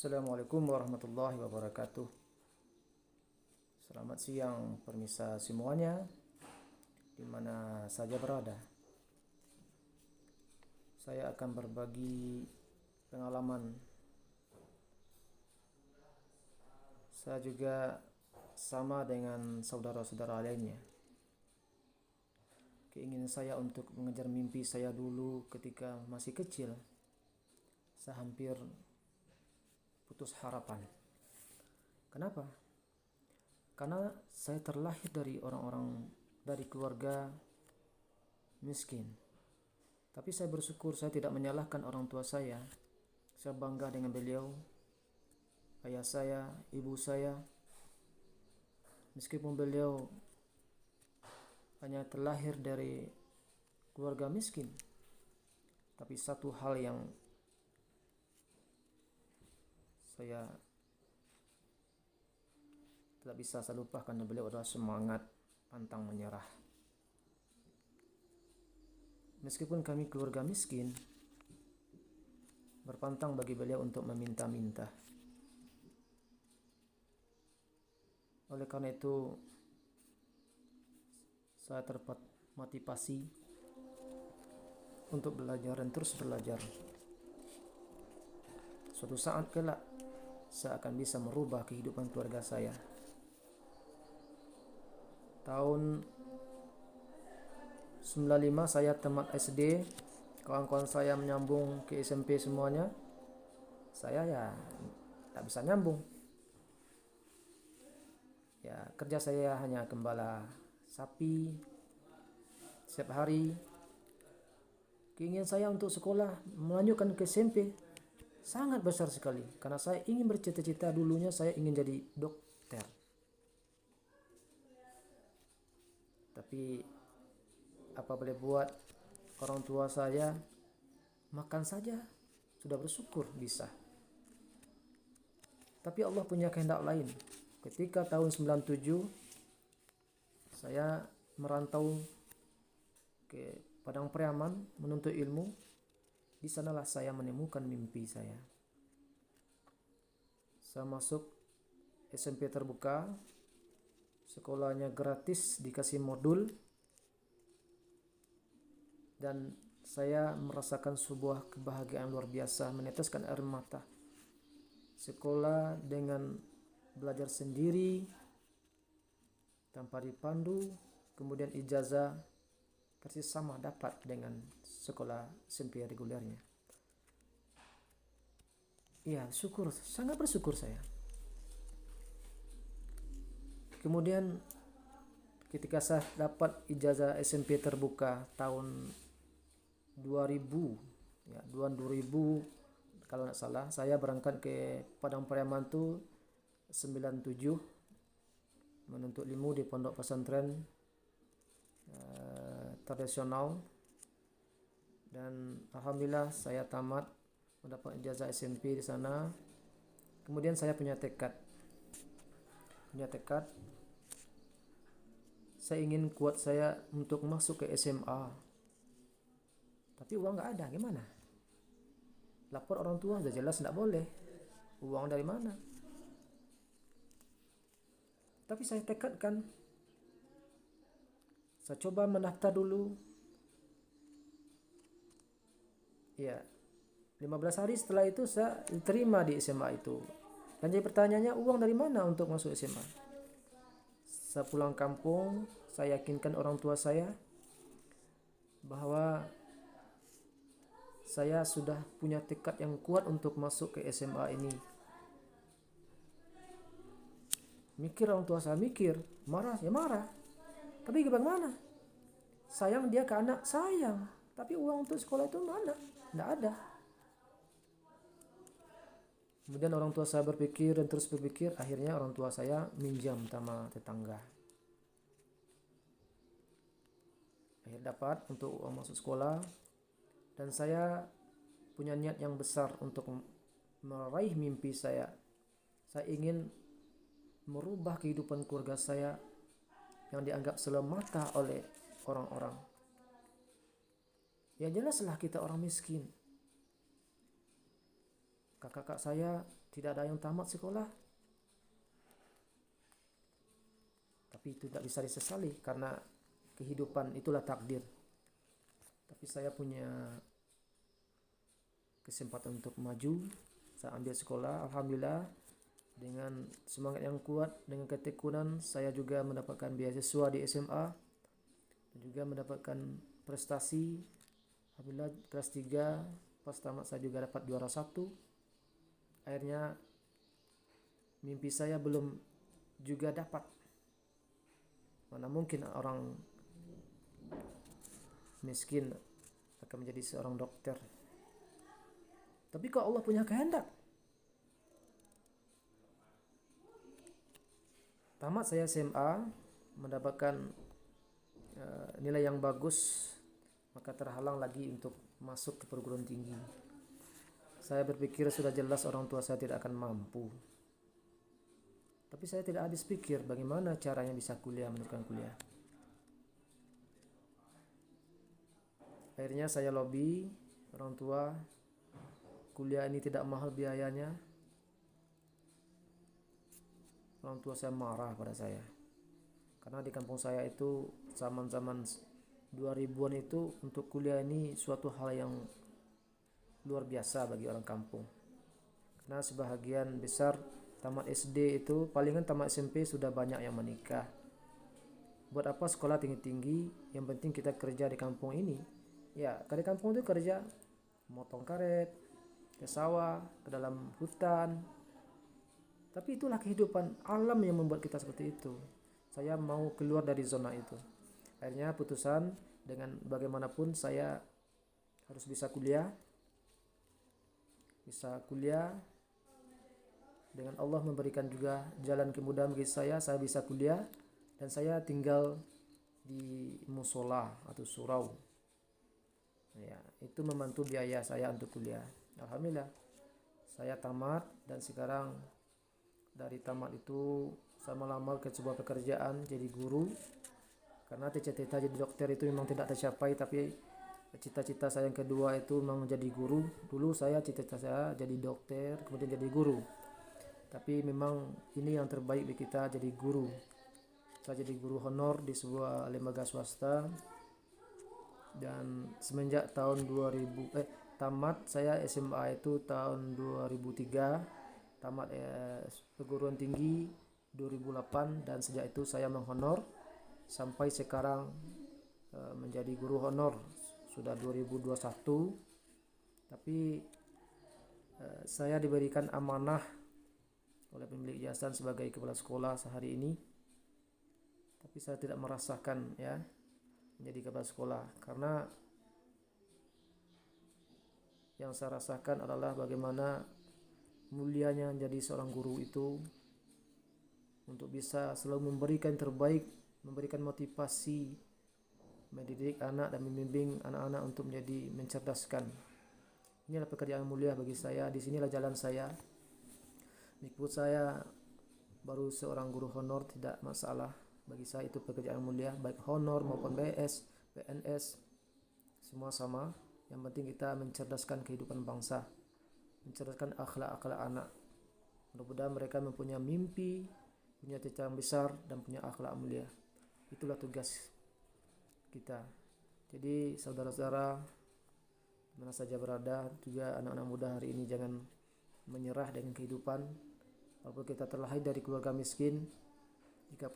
Assalamualaikum warahmatullahi wabarakatuh. Selamat siang permisa semuanya, di mana saja berada. Saya akan berbagi pengalaman. Saya juga sama dengan saudara-saudara lainnya. Keinginan saya untuk mengejar mimpi saya dulu ketika masih kecil, saya hampir putus harapan. Kenapa? Karena saya terlahir dari keluarga miskin. Tapi saya bersyukur saya tidak menyalahkan orang tua saya. Saya bangga dengan beliau, ayah saya, ibu saya. Meskipun beliau hanya terlahir dari keluarga miskin, tapi satu hal yang saya tidak bisa saya lupakan, beliau adalah semangat pantang menyerah. Meskipun kami keluarga miskin, berpantang bagi beliau untuk meminta-minta. Oleh karena itu, saya termotivasi untuk belajar dan terus belajar. Suatu saat kelak, saya akan bisa merubah kehidupan keluarga saya. Tahun 95 saya tamat SD, kawan-kawan saya menyambung ke SMP semuanya. Saya tak bisa nyambung. Kerja saya hanya gembala sapi setiap hari. Keinginan saya untuk sekolah melanjutkan ke SMP sangat besar sekali, karena saya ingin bercita-cita, dulunya saya ingin jadi dokter. Tapi apa boleh buat, orang tua saya makan saja sudah bersyukur bisa. Tapi Allah punya kehendak lain. Ketika tahun 97 saya merantau ke Padang Priaman menuntut ilmu. Di sanalah saya menemukan mimpi saya. Saya masuk SMP terbuka, sekolahnya gratis, dikasih modul, dan saya merasakan sebuah kebahagiaan luar biasa, meneteskan air mata. Sekolah dengan belajar sendiri, tanpa dipandu, kemudian ijazah persis sama dapat dengan sekolah SMP regulernya. Syukur, sangat bersyukur saya. Kemudian ketika saya dapat ijazah SMP terbuka tahun 2000 kalau tidak salah, saya berangkat ke Padang Pariaman itu 97 menuntut ilmu di pondok pesantren tradisional, dan alhamdulillah saya tamat, mendapat ijazah SMP di sana. Kemudian saya punya tekad, saya ingin kuat saya untuk masuk ke SMA. Tapi uang nggak ada, gimana? Lapor orang tua sudah jelas tidak boleh. Uang dari mana? Tapi saya tekadkan, saya coba mendaftar dulu. 15 hari setelah itu saya diterima di SMA itu. Dan jadi pertanyaannya, uang dari mana untuk masuk SMA? Saya pulang kampung, saya yakinkan orang tua saya bahwa saya sudah punya tekad yang kuat untuk masuk ke SMA ini. Mikir orang tua saya, marah ya marah. Tapi bagaimana? Sayang dia ke anak, sayang. Tapi uang untuk sekolah itu mana? Tidak ada. Kemudian orang tua saya berpikir dan terus berpikir, akhirnya orang tua saya minjam sama tetangga. Akhirnya dapat untuk uang masuk sekolah, dan saya punya niat yang besar untuk meraih mimpi saya. Saya ingin merubah kehidupan keluarga saya yang dianggap sebelah mata oleh orang-orang. Ya jelaslah kita orang miskin. Kakak-kakak saya tidak ada yang tamat sekolah. Tapi itu tidak bisa disesali karena kehidupan itulah takdir. Tapi saya punya kesempatan untuk maju. Saya ambil sekolah, alhamdulillah, dengan semangat yang kuat, dengan ketekunan, saya juga mendapatkan beasiswa di SMA dan juga mendapatkan prestasi. Alhamdulillah kelas 3 pas tamat saya juga dapat juara 1. Akhirnya mimpi saya belum juga dapat. Mana mungkin orang miskin akan menjadi seorang dokter. Tapi kalau Allah punya kehendak. Tamat saya SMA, mendapatkan nilai yang bagus, maka terhalang lagi untuk masuk ke perguruan tinggi. Saya berpikir sudah jelas orang tua saya tidak akan mampu. Tapi saya tidak habis pikir bagaimana caranya bisa kuliah, meneruskan kuliah. Akhirnya saya lobby orang tua, kuliah ini tidak mahal biayanya. Orang tua saya marah pada saya. Karena di kampung saya itu zaman-zaman 2000-an itu untuk kuliah ini suatu hal yang luar biasa bagi orang kampung. Karena sebahagian besar tamat SD itu, palingan tamat SMP sudah banyak yang menikah. Buat apa sekolah tinggi-tinggi, yang penting kita kerja di kampung ini. Ya, di kampung itu kerja motong karet, ke sawah, ke dalam hutan. Tapi itulah kehidupan alam yang membuat kita seperti itu. Saya mau keluar dari zona itu. Akhirnya putusan dengan bagaimanapun saya harus bisa kuliah. Bisa kuliah. Dengan Allah memberikan juga jalan kemudahan bagi saya bisa kuliah. Dan saya tinggal di musola atau surau. Ya, itu membantu biaya saya untuk kuliah. Alhamdulillah. Saya tamat dan sekarang dari tamat itu saya melamar ke sebuah pekerjaan jadi guru. Karena cita-cita jadi dokter itu memang tidak tercapai, tapi cita-cita saya yang kedua itu memang menjadi guru. Dulu saya cita-cita saya jadi dokter, kemudian jadi guru. Tapi memang ini yang terbaik bagi kita, jadi guru. Saya jadi guru honor di sebuah lembaga swasta. Dan semenjak tahun 2000 tamat saya SMA itu tahun 2003, tamat perguruan tinggi 2008, dan sejak itu saya menghonor sampai sekarang menjadi guru honor sudah 2021. Tapi saya diberikan amanah oleh pemilik yayasan sebagai kepala sekolah sehari ini. Tapi saya tidak merasakan ya menjadi kepala sekolah, karena yang saya rasakan adalah bagaimana mulianya menjadi seorang guru itu untuk bisa selalu memberikan terbaik, memberikan motivasi, mendidik anak dan membimbing anak-anak untuk menjadi mencerdaskan. Inilah pekerjaan yang mulia bagi saya. Di sinilah jalan saya. Meskipun saya baru seorang guru honor tidak masalah. Bagi saya itu pekerjaan yang mulia, baik honor maupun BS, PNS, semua sama. Yang penting kita mencerdaskan kehidupan bangsa, mencerdaskan akhlak-akhlak anak. Mudah-mudahan mereka mempunyai mimpi, punya cita yang besar, dan punya akhlak mulia. Itulah tugas kita. Jadi saudara-saudara mana saja berada, juga anak-anak muda hari ini jangan menyerah dengan kehidupan. Walaupun kita terlahir dari keluarga miskin, jika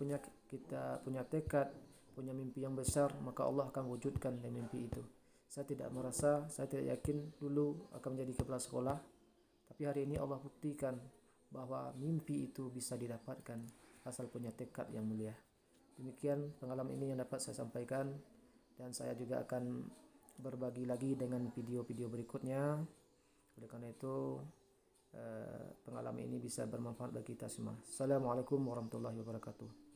kita punya tekad, punya mimpi yang besar, maka Allah akan wujudkan mimpi itu. Saya tidak yakin dulu akan menjadi kepala sekolah, tapi hari ini Allah buktikan bahwa mimpi itu bisa didapatkan asal punya tekad yang mulia. Demikian pengalaman ini yang dapat saya sampaikan, dan saya juga akan berbagi lagi dengan video-video berikutnya. Oleh karena itu pengalaman ini bisa bermanfaat bagi kita semua. Assalamualaikum warahmatullahi wabarakatuh.